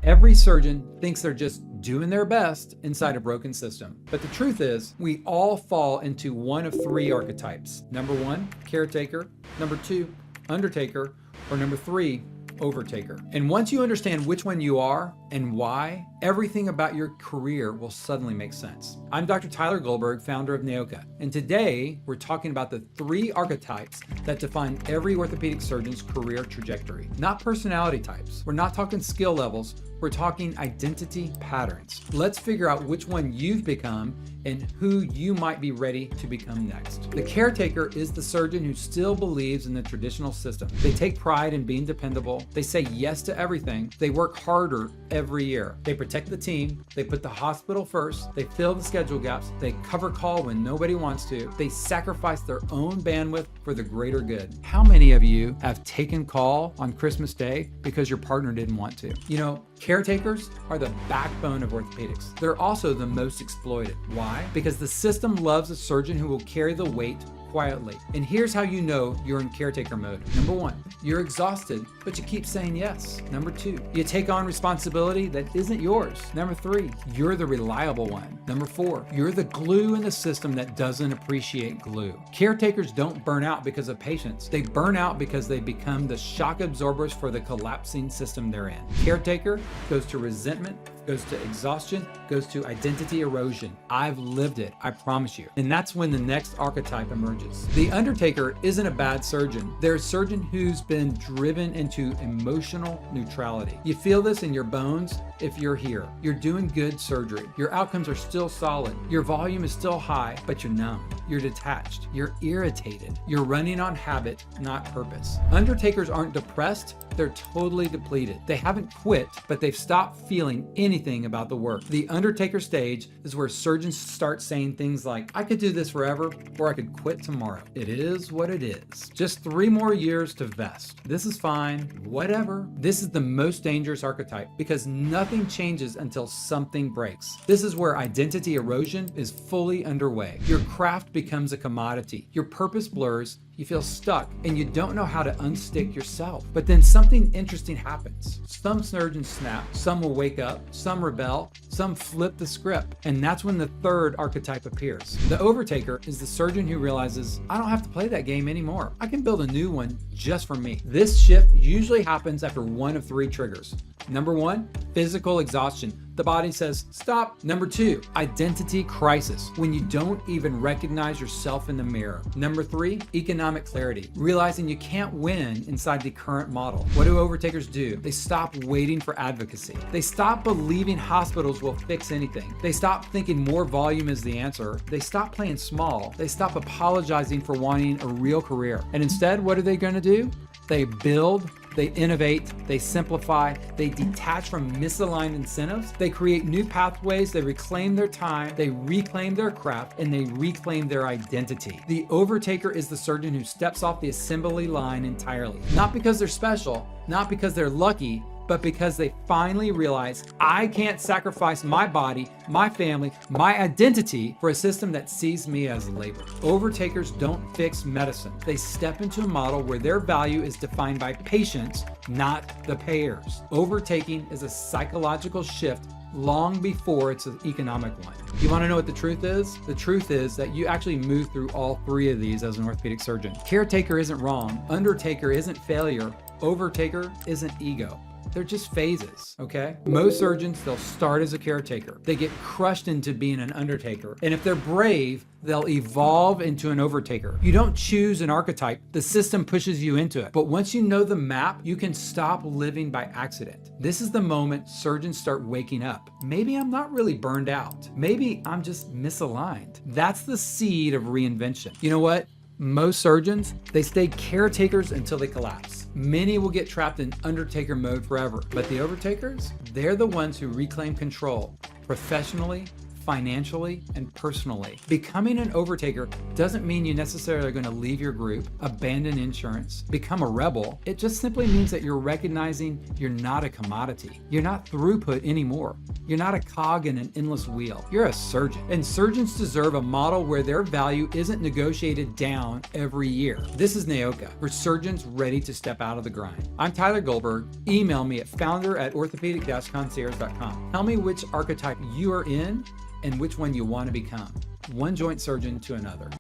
Every surgeon thinks they're just doing their best inside a broken system. But the truth is, we all fall into one of three archetypes. Number one, caretaker. Number two, Undertaker. Or number three, Overtaker. And once you understand which one you are and why, everything about your career will suddenly make sense. I'm Dr. Tyler Goldberg, founder of NAOCA, and today we're talking about the three archetypes that define every orthopedic surgeon's career trajectory. Not personality types. We're not talking skill levels. We're talking identity patterns. Let's figure out which one you've become and who you might be ready to become next. The caretaker is the surgeon who still believes in the traditional system. They take pride in being dependable. They say yes to everything. They work harder every year. They protect the team. They put the hospital first. They fill the schedule gaps. They cover call when nobody wants to. They sacrifice their own bandwidth for the greater good. How many of you have taken call on Christmas Day because your partner didn't want to? You know, caretakers are the backbone of orthopedics. They're also the most exploited. Why? Because the system loves a surgeon who will carry the weight quietly. And here's how you know you're in caretaker mode. Number one, you're exhausted, but you keep saying yes. Number two, you take on responsibility that isn't yours. Number three, you're the reliable one. Number four, you're the glue in the system that doesn't appreciate glue. Caretakers don't burn out because of patience. They burn out because they become the shock absorbers for the collapsing system they're in. Caretaker goes to resentment, goes to exhaustion, goes to identity erosion. I've lived it, I promise you. And that's when the next archetype emerges. The Undertaker isn't a bad surgeon. They're a surgeon who's been driven into emotional neutrality. You feel this in your bones if you're here. You're doing good surgery. Your outcomes are still solid. Your volume is still high, but you're numb. You're detached. You're irritated. You're running on habit, not purpose. Undertakers aren't depressed. They're totally depleted. They haven't quit, but they've stopped feeling anything about the work. The Undertaker stage is where surgeons start saying things like, I could do this forever, or I could quit tomorrow. It is what it is. Just 3 more years to vest. This is fine, whatever. This is the most dangerous archetype because nothing changes until something breaks. This is where identity erosion is fully underway. Your craft becomes a commodity. Your purpose blurs. You feel stuck and you don't know how to unstick yourself. But then something interesting happens. Some surgeons snap, some will wake up, some rebel, some flip the script. And that's when the third archetype appears. The Overtaker is the surgeon who realizes, I don't have to play that game anymore. I can build a new one just for me. This shift usually happens after one of 3 triggers. Number one, physical exhaustion. The body says, stop. Number two, identity crisis, when you don't even recognize yourself in the mirror. Number 3, economic clarity, realizing you can't win inside the current model. What do Overtakers do? They stop waiting for advocacy. They stop believing hospitals will fix anything. They stop thinking more volume is the answer. They stop playing small. They stop apologizing for wanting a real career. And instead, what are they going to do? They build, they innovate, they simplify, they detach from misaligned incentives, they create new pathways, they reclaim their time, they reclaim their craft, and they reclaim their identity. The Overtaker is the surgeon who steps off the assembly line entirely. Not because they're special, not because they're lucky, but because they finally realize I can't sacrifice my body, my family, my identity for a system that sees me as labor. Overtakers don't fix medicine. They step into a model where their value is defined by patients, not the payers. Overtaking is a psychological shift long before it's an economic one. You want to know what the truth is? The truth is that you actually move through all 3 of these as an orthopedic surgeon. Caretaker isn't wrong. Undertaker isn't failure. Overtaker isn't ego. They're just phases, okay? Most surgeons, they'll start as a caretaker. They get crushed into being an undertaker. And if they're brave, they'll evolve into an overtaker. You don't choose an archetype. The system pushes you into it. But once you know the map, you can stop living by accident. This is the moment surgeons start waking up. Maybe I'm not really burned out. Maybe I'm just misaligned. That's the seed of reinvention. You know what? Most surgeons, they stay caretakers until they collapse. Many will get trapped in Undertaker mode forever, but the Overtakers, they're the ones who reclaim control professionally, financially and personally. Becoming an Overtaker doesn't mean you necessarily are going to leave your group, abandon insurance, become a rebel. It just simply means that you're recognizing you're not a commodity. You're not throughput anymore. You're not a cog in an endless wheel. You're a surgeon. And surgeons deserve a model where their value isn't negotiated down every year. This is NAOCA for surgeons ready to step out of the grind. I'm Tyler Goldberg. Email me at founder@orthopedic-concierge.com. Tell me which archetype you are in and which one you want to become. One joint surgeon to another.